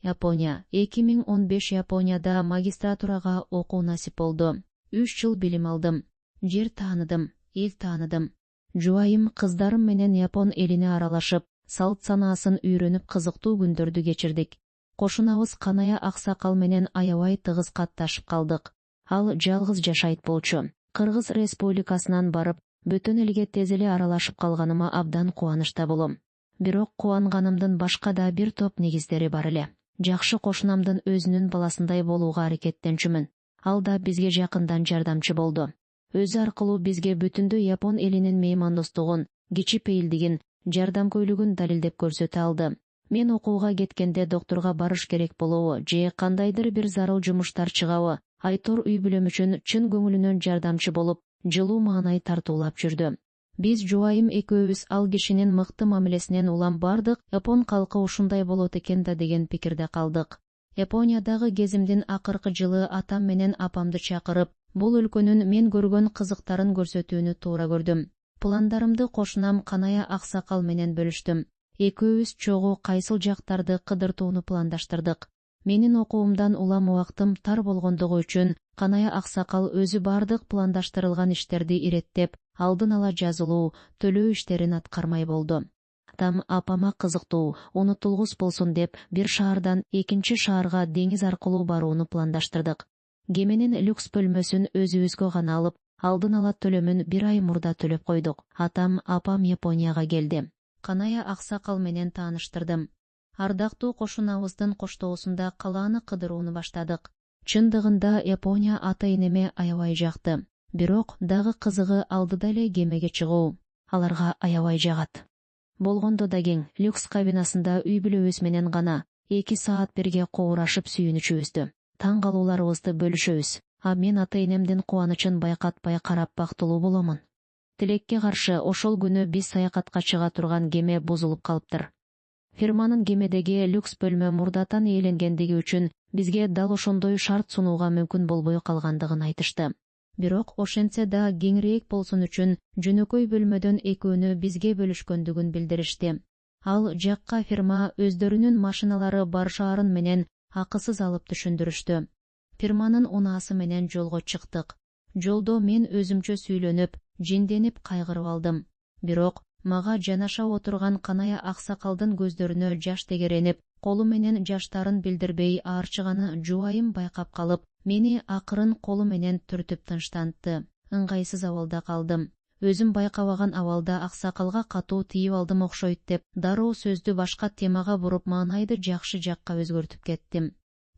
Япония. 2015 Японияда магистратурага окуу насип болду. 3 жыл билим алдым. Жер тааныдым, эл тааныдым. Жубайым, кыздарым менен Япон элине аралашып, салт санаасын үйрөнүп кызыктуу күндөрдү кечирдик. Кошунабыз Каная Аксакал менен аябай тыгыз катташып калдык. Ал жалгыз жашайт болчу. Кыргыз Республикасынан барып, бүтүн элге тез эле аралашып калганыма абдан кубанычта болом. Бирок кубанганымдын башка да бир топ негиздери бар эле. Жакшы кошунамдын өзүнүн баласындай болууга аракеттенчүмүн. Ал да бизге жакындан жардамчы болду. Өзү аркылуу бизге бүтүндөй Япон элинин меймандостугун, кичипейилдигин, жардамкөйлүгүн далилдеп көрсөтө алды. Мен окууга кеткенде доктурга барыш керек болобу, же кандайдыр бир зарыл жумуштар чыгабы, Айтор үй бүлөм үчүн чын көңүлүнөн жардамчы болуп, жылуу маанай тартуулап жүрдү. Биз жубайым экөөбүз ал кишинин мыкты мамилесинен улам бардык Япон калкы ушундай болот экен да деген пикирде калдык. Япониядагы кезимдин акыркы жылы атам менен апамды чакырып, бул өлкөнүн мен көргөн кызыктарын көрсөтүүнү туура көрдүм. Пландарымды кошунам Каная Аксакал менен бөлүштүм. Экөөбүз чогуу кайсыл жактарды кыдыртууну пландаштырдык. Менин окуумдан улам убактым тар болгондугу үчүн Каная Аксакал өзү бардык пландаштырылган иштерди иреттеп, алдын ала жазылуу, төлөө иштерин аткармай болду. Атам апама кызыктуу, унутулгус болсун деп бир шаардан экинчи шаарга деңиз аркылуу барууну пландаштырдык. Кеменин люкс бөлмөсүн өзүбүзгө гана алып, алдын ала төлөмүн 1 ай мурда төлөп койдук. Атам, апам Японияга келди. Каная Аксакал менен тааныштырдым. Ардактуу кошунабыздын коштоосунда калааны кыдырууну баштадык. Чындыгында Япония ата-энеме аябай жакты. Бирок дагы кызыгы алдыда эле кемеге чыгуу. Аларга аябай жагат. Болгондо да кең, люкс кабинасында үй бүлөбүз менен гана 2 саат бирге коорашып сүйүнүчүбүздү. Таң калууларыбызды бөлүшөбүз. А мен ата-энемдин кубанычын байкатпай карап бактылуу боломун. Тилекке каршы ошол күнү биз саякатка чыга турган кеме бузулуп калыптыр. Фирманын кемедеги люкс бөлмө мурдатан ээленгендиги үчүн бизге дал ошондой шарт сунууга мүмкүн болбой калгандыгын айтышты. Бирок ошентсе да кеңирээк болсун үчүн жөнөкөй бөлмөдөн экөөнү бизге бөлүшкөндүгүн билдиришти. Ал жакка фирма өздөрүнүн машиналары баршаарын менен акысыз алып түшүндүрүштү. Фирманын унаасы менен жолго чыктык. Жолдо мен өзүмчө сүйлөнүп, жинденип кайгырып алдым. Бирок мага жанаша отурган Каная Аксакалдын көздөрүнө жаш тегеренип, колу менен жаштарын билдирбей аарчыганы жубайым байкап калып, мени акырын колу менен түртүп тынчтантты. Ыңгайсыз абалда калдым. Өзүм байкабаган абалда Аксакалга катуу тийип алдым окшойт деп, дароо сөздү башка темага буруп маанайды жакшы жакка өзгөртүп кеттим.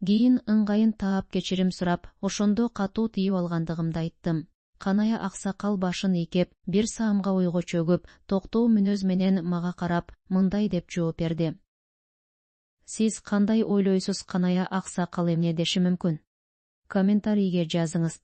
Кийин ыңгайын таап кечирим сурап, ошондо катуу тийип алгандыгымды айттым. Каная Аксакал башын ийкеп, бир саамга ойго чөгүп, токтоо мүнөз менен мага карап, мындай деп жооп берди. Сиз кандай ойлойсуз, Каная Аксакал эмне деши мүмкүн? Комментарийге жазыңыз.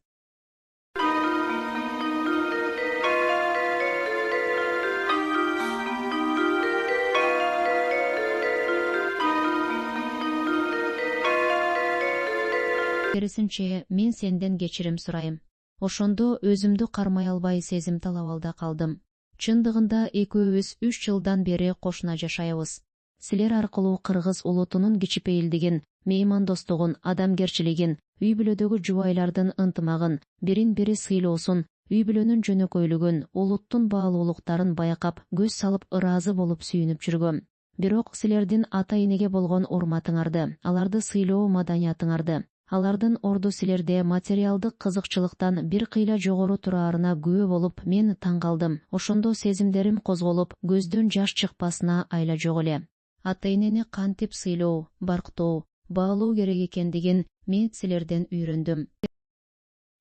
Керисинче, мен сенден кечирим сурайм. Ошондо өзүмдү кармай албай сезимтал абалда калдым. Чындыгында экөөбүз 3 жылдан бери кошуна жашайбыз. Силер аркылуу кыргыз улутунун кичипейилдигин, меймандостугун, адамгерчилигин, үй бүлөдөгү жубайлардын ынтымагын, бирин-бири сыйлоосун, үй бүлөнүн жөнөкөйлүгүн, улуттун баалуулуктарын байкап, көз салып ыраазы болуп сүйүнүп жүргөм. Бирок силердин ата-энеге болгон урматыңарды, аларды сыйлоо маданиятыңарды, алардын орду силерде материалдык кызыкчылыктан бир кыйла жогору тураарына күбө болуп, мен таң калдым. Ошондо сезимдерим козголуп, көздөн жаш чыкпасына айла жок эле. Ата-энени кантип сыйлоо, барктоо, баалоо керек экендигин мен силерден үйрөндүм.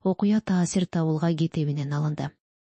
Окуя таасир табылга китебинен алынды.